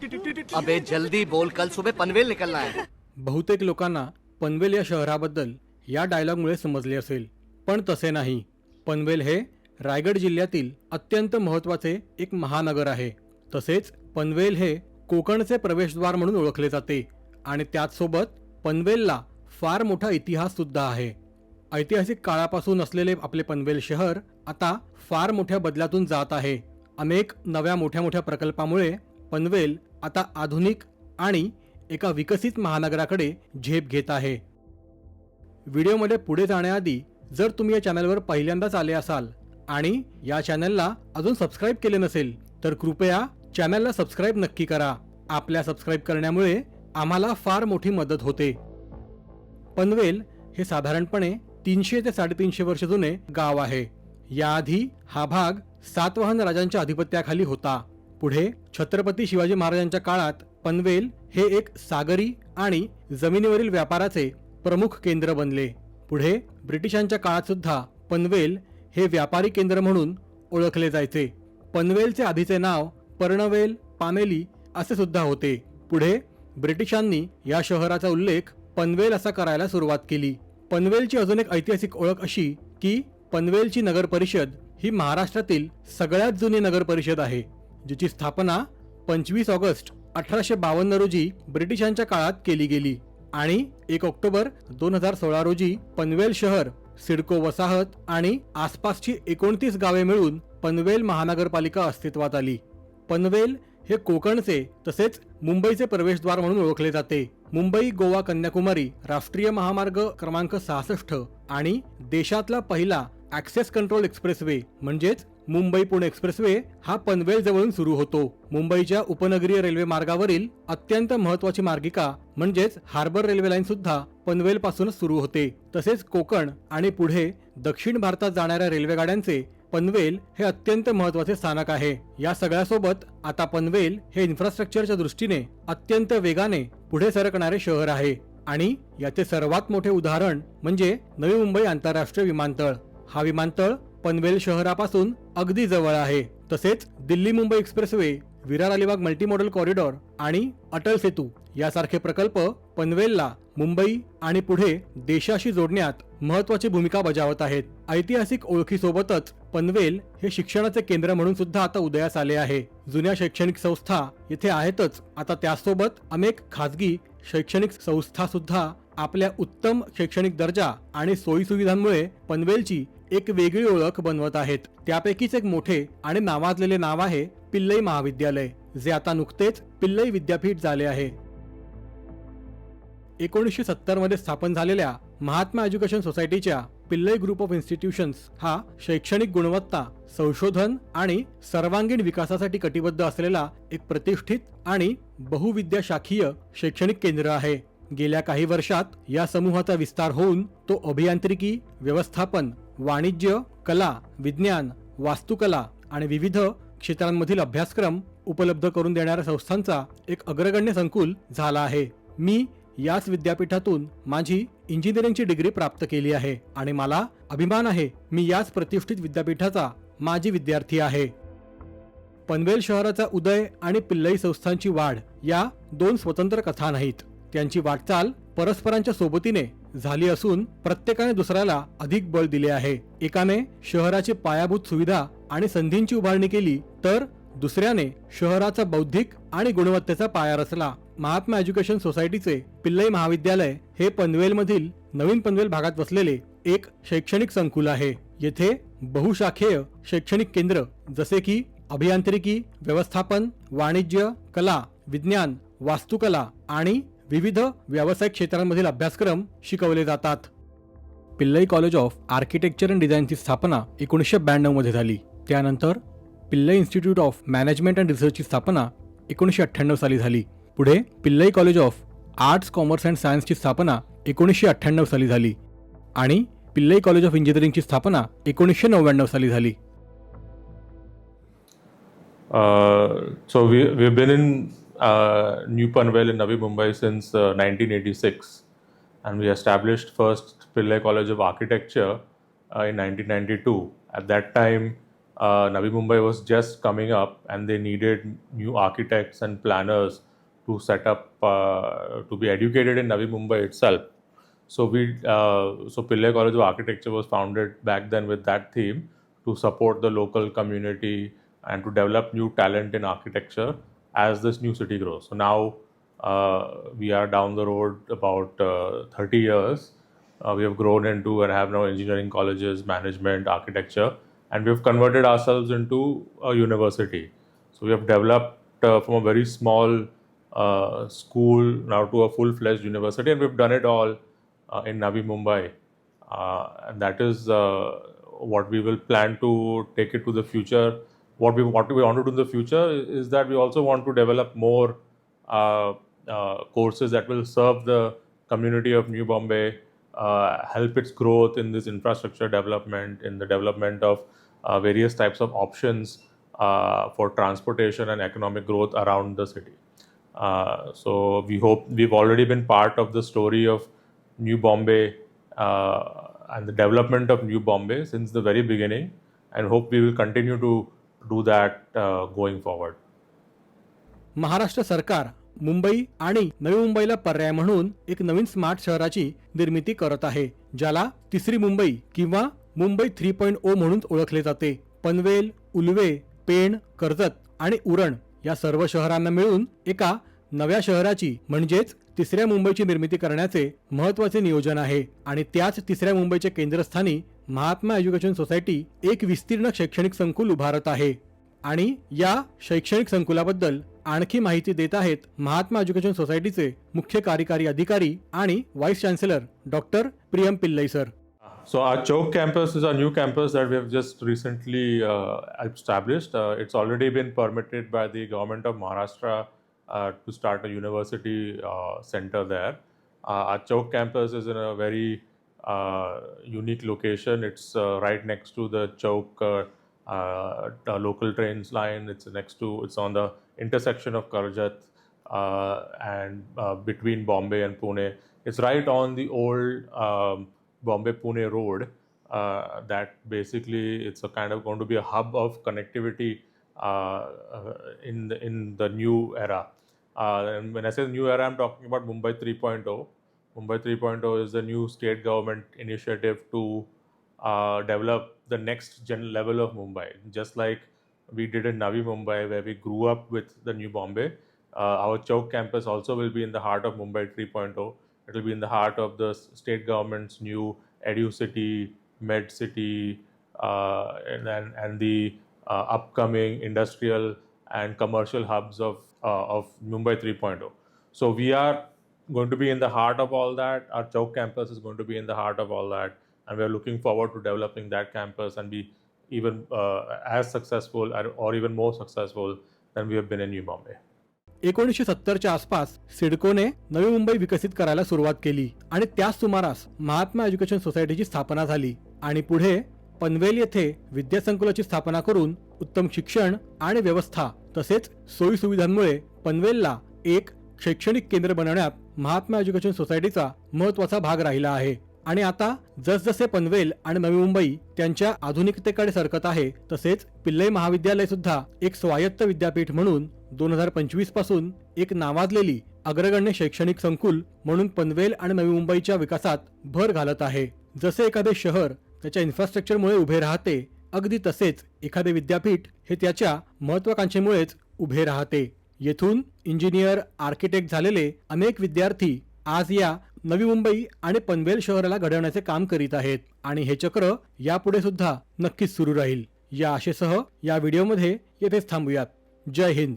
अबे जल्दी बोल, कल सुबह पनवेल निकलना है। बहुतेक लोकांना पनवेल या शहराबद्दल या डायलॉगमुळे समजले असेल, पण तसे नाही. पनवेल हे रायगड जिल्ह्यातील अत्यंत महत्त्वाचे एक महानगर आहे. तसेच पनवेल हे कोकणचे प्रवेशद्वार म्हणून ओळखले जाते आणि त्याचसोबत पनवेलला फार मोठा इतिहास सुद्धा आहे. ऐतिहासिक काळापासून असलेले आपले पनवेल शहर आता फार मोठ्या बदलातून जात आहे. अनेक नव्या मोठ्या मोठ्या प्रकल्पामुळे पनवेल आता आधुनिक आणि एका विकसित महानगराकडे झेप घेत आहे. व्हिडिओमध्ये पुढे जाण्याआधी जर तुम्ही या चॅनलवर पहिल्यांदाच आले असाल आणि या चॅनलला अजून सबस्क्राईब केले नसेल तर कृपया चॅनलला सबस्क्राईब नक्की करा. आपल्या सबस्क्राईब करण्यामुळे आम्हाला फार मोठी मदत होते. पनवेल हे साधारणपणे 300 ते 350 वर्ष जुने गाव आहे. याआधी हा भाग सातवाहन राजांच्या अधिपत्याखाली होता. पुढे छत्रपती शिवाजी महाराजांच्या काळात पनवेल हे एक सागरी आणि जमिनीवरील व्यापाराचे प्रमुख केंद्र बनले. पुढे ब्रिटिशांच्या काळात सुद्धा पनवेल हे व्यापारी केंद्र म्हणून ओळखले जायचे. पनवेलचे आधीचे नाव पर्णवेल पामेली असे सुद्धा होते. पुढे ब्रिटिशांनी या शहराचा उल्लेख पनवेल असा करायला सुरुवात केली. पनवेलची अजून एक ऐतिहासिक ओळख अशी की पनवेलची नगर परिषद ही महाराष्ट्रातील सगळ्यात जुनी नगर परिषद आहे, जिची स्थापना 25 ऑगस्ट 1852 रोजी ब्रिटिशांच्या काळात केली गेली आणि 1 ऑक्टोबर 2016 रोजी पनवेल शहर, सिडको वसाहत आणि आसपासची 29 गावे मिळून पनवेल महानगरपालिका अस्तित्वात आली. पनवेल हे कोकणचे तसेच मुंबईचे प्रवेशद्वार म्हणून ओळखले जाते. मुंबई गोवा कन्याकुमारी राष्ट्रीय महामार्ग क्रमांक 66 आणि देशातला पहिला ॲक्सेस कंट्रोल एक्सप्रेसवे म्हणजेच मुंबई पुणे एक्सप्रेसवे हा पनवेल जवळून सुरू होतो. मुंबईच्या उपनगरीय रेल्वे मार्गावरील अत्यंत महत्त्वाची मार्गिका म्हणजेच हार्बर रेल्वे लाईन सुद्धा पनवेल पासूनच सुरू होते. तसेच कोकण आणि पुढे दक्षिण भारतात जाणाऱ्या रेल्वेगाड्यांचे पनवेल हे अत्यंत महत्त्वाचे स्थानक आहे. या सगळ्यासोबत आता पनवेल हे इन्फ्रास्ट्रक्चरच्या दृष्टीने अत्यंत वेगाने पुढे सरकणारे शहर आहे आणि याचे सर्वात मोठे उदाहरण म्हणजे नवी मुंबई आंतरराष्ट्रीय विमानतळ. हा विमानतळ पनवेल शहरापासून अगदी जवळ आहे. तसेच Delhi Mumbai expressway, Virar Alibag multimodal corridor आणि अटल सेतू यासारखे प्रकल्प पनवेलला मुंबई आणि पुढे देशाशी जोडण्यात महत्त्वाची भूमिका बजावत आहेत. ऐतिहासिक ओळखीसोबतच पनवेल हे शिक्षणाचे केंद्र म्हणून सुद्धा आता उदयास आले आहे. जुन्या शैक्षणिक संस्था येथे आहेतच, आता त्यासोबत अनेक खाजगी शैक्षणिक संस्था सुद्धा आपल्या उत्तम शैक्षणिक दर्जा आणि सोयी सुविधांमुळे पनवेलची एक वेगळी ओळख बनवत आहेत. त्यापैकीच एक मोठे आणि नावाजलेले नाव आहे पिल्लई महाविद्यालय, जे आता नुकतेच पिल्लई विद्यापीठ झाले आहे. 1970 मध्ये स्थापन झालेल्या महात्मा एज्युकेशन सोसायटीच्या पिल्लई ग्रुप ऑफ इन्स्टिट्यूशन्स हा शैक्षणिक गुणवत्ता, संशोधन आणि सर्वांगीण विकासासाठी कटिबद्ध असलेला एक प्रतिष्ठित आणि बहुविद्याशाखीय शैक्षणिक केंद्र आहे. गेल्या काही वर्षात या समूहाचा विस्तार होऊन तो अभियांत्रिकी, व्यवस्थापन, वाणिज्य, कला, विज्ञान, वास्तुकला आणि विविध क्षेत्रांमधील अभ्यासक्रम उपलब्ध करून देणाऱ्या संस्थांचा एक अग्रगण्य संकुल झाला आहे. मी याच विद्यापीठातून माझी इंजिनिअरिंगची डिग्री प्राप्त केली आहे आणि मला अभिमान आहे मी याच प्रतिष्ठित विद्यापीठाचा माजी विद्यार्थी आहे. पनवेल शहराचा उदय आणि पिल्लई संस्थांची वाढ या दोन स्वतंत्र कथा नाहीत. त्यांची वाटचाल परस्परांच्या सोबतीने झाली असून प्रत्येकाने दुसऱ्याला अधिक बळ दिले आहे. एकाने शहराची पायाभूत सुविधा आणि संधींची उभारणी केली तर दुसऱ्याने शहराचा बौद्धिक आणि गुणवत्तेचा पाया रचला. महात्मा एज्युकेशन सोसायटीचे पिल्लई महाविद्यालय हे पनवेलमधील नवीन पनवेल भागात वसलेले एक शैक्षणिक संकुल आहे. येथे बहुशाखीय शैक्षणिक केंद्र जसे की अभियांत्रिकी, व्यवस्थापन, वाणिज्य, कला, विज्ञान, वास्तुकला आणि विविध व्यावसायिक क्षेत्रांमधील अभ्यासक्रम शिकवले जातात. Pillai college of architecture and डिझाईनची स्थापना 1992 मध्ये झाली. त्यानंतर Pillai institute of management and रिसर्चची स्थापना 1998 साली झाली. पुढे Pillai college of arts, commerce and सायन्सची स्थापना 1998 साली झाली आणि पिल्लई कॉलेज ऑफ इंजिनिअरिंगची स्थापना 1999 साली झाली. So we've been in New Panvel in Navi Mumbai since 1986, and we established first Pillai College of Architecture in 1992. At that time, Navi Mumbai was just coming up, and they needed new architects and planners to set up, to be educated in Navi Mumbai itself. So Pillai College of Architecture was founded back then with that theme, to support the local community and to develop new talent in architecture as this new city grows. So now we are down the road about 30 years. We have grown into and have now engineering colleges, management, architecture, and we have converted ourselves into a university. So we have developed from a very small school now to a full-fledged university, and we've done it all in Navi Mumbai. And that is what we will plan to take it to the future. What we want to do in the future is that we also want to develop more courses that will serve the community of New Bombay, help its growth in this infrastructure development, in the development of various types of options for transportation and economic growth around the city. So we hope we've already been part of the story of New Bombay and the development of New Bombay since the very beginning, and hope we will continue to do that going forward. Maharashtra सरकार मुंबई आणि नवी मुंबईला पर्याय म्हणून एक नवीन smart शहराची निर्मिती करत आहे, ज्याला तिसरी मुंबई किंवा मुंबई 3.0 म्हणून ओळखले जाते. पनवेल, उल्वे, पेण, कर्जत आणि उरण या सर्व शहरांना मिळून एका नव्या शहराची म्हणजेच तिसऱ्या मुंबईची निर्मिती करण्याचे महत्त्वाचे नियोजन आहे. आणि त्याच तिसऱ्या मुंबईच्या केंद्रस्थानी महात्मा एज्युकेशन सोसायटी एक विस्तीर्ण शैक्षणिक संकुल उभारत आहे. आणि या शैक्षणिक संकुलाबद्दल आणखी माहिती देत आहेत महात्मा एज्युकेशन सोसायटीचे मुख्य कार्यकारी अधिकारी आणि vice chancellor doctor Priyam Pillai sir. So our Chowk campus is a new campus that we have just recently established. It's already been permitted by the government of Maharashtra to start a university center there. Our Chowk campus is in a very unique location. It's right next to the Chowk local trains line. It's on the intersection of Karjat and between Bombay and Pune. It's right on the old Bombay-Pune road. That basically it's a kind of going to be a hub of connectivity in the new era. And when I say new era, I'm talking about Mumbai 3.0. Mumbai 3.0 is the new state government initiative to develop the next level of Mumbai. Just like we did in Navi Mumbai, where we grew up with the new Bombay, our Chowk campus also will be in the heart of Mumbai 3.0. It will be in the heart of the state government's new Edu City, Med City, and the upcoming industrial and commercial hubs of Mumbai 3.0. So we are going to be in the heart of all that. Our Chowk campus is going to be in the heart of all that, and we are looking forward to developing that campus and be even as successful or even more successful than we have been in New Bombay. 1970च्या आसपास सिडकोने नवी मुंबई विकसित करायला सुरुवात केली आणि त्याच सुमारास Mahatma education सोसायटीची स्थापना झाली. आणि पुढे पनवेल येथे विद्यासंकुलाची स्थापना करून उत्तम शिक्षण आणि व्यवस्था तसेच सोयी सुविधांमुळे पनवेलला एक शैक्षणिक केंद्र बनवण्यात महात्मा एज्युकेशन सोसायटीचा महत्त्वाचा भाग राहिला आहे. आणि आता जसजसे पनवेल आणि नवी मुंबई त्यांच्या आधुनिकतेकडे सरकत आहे, तसेच पिल्लई महाविद्यालय सुद्धा एक स्वायत्त विद्यापीठ म्हणून 2025 पासून एक नावाजलेली अग्रगण्य शैक्षणिक संकुल म्हणून पनवेल आणि नवी मुंबईच्या विकासात भर घालत आहे. जसे एखादे शहर त्याच्या इन्फ्रास्ट्रक्चरमुळे उभे राहते, अगदी तसेच एखादे विद्यापीठ हे त्याच्या महत्त्वाकांक्षेमुळेच उभे राहते. येथून इंजिनियर, आर्किटेक्ट झालेले अनेक विद्यार्थी आज या नवी मुंबई आणि पनवेल शहराला घडवण्याचे काम करीत आहेत आणि हे चक्र यापुढे सुद्धा नक्कीच सुरू राहील. या आशेसह या व्हिडिओमध्ये येथेच थांबूयात. जय हिंद.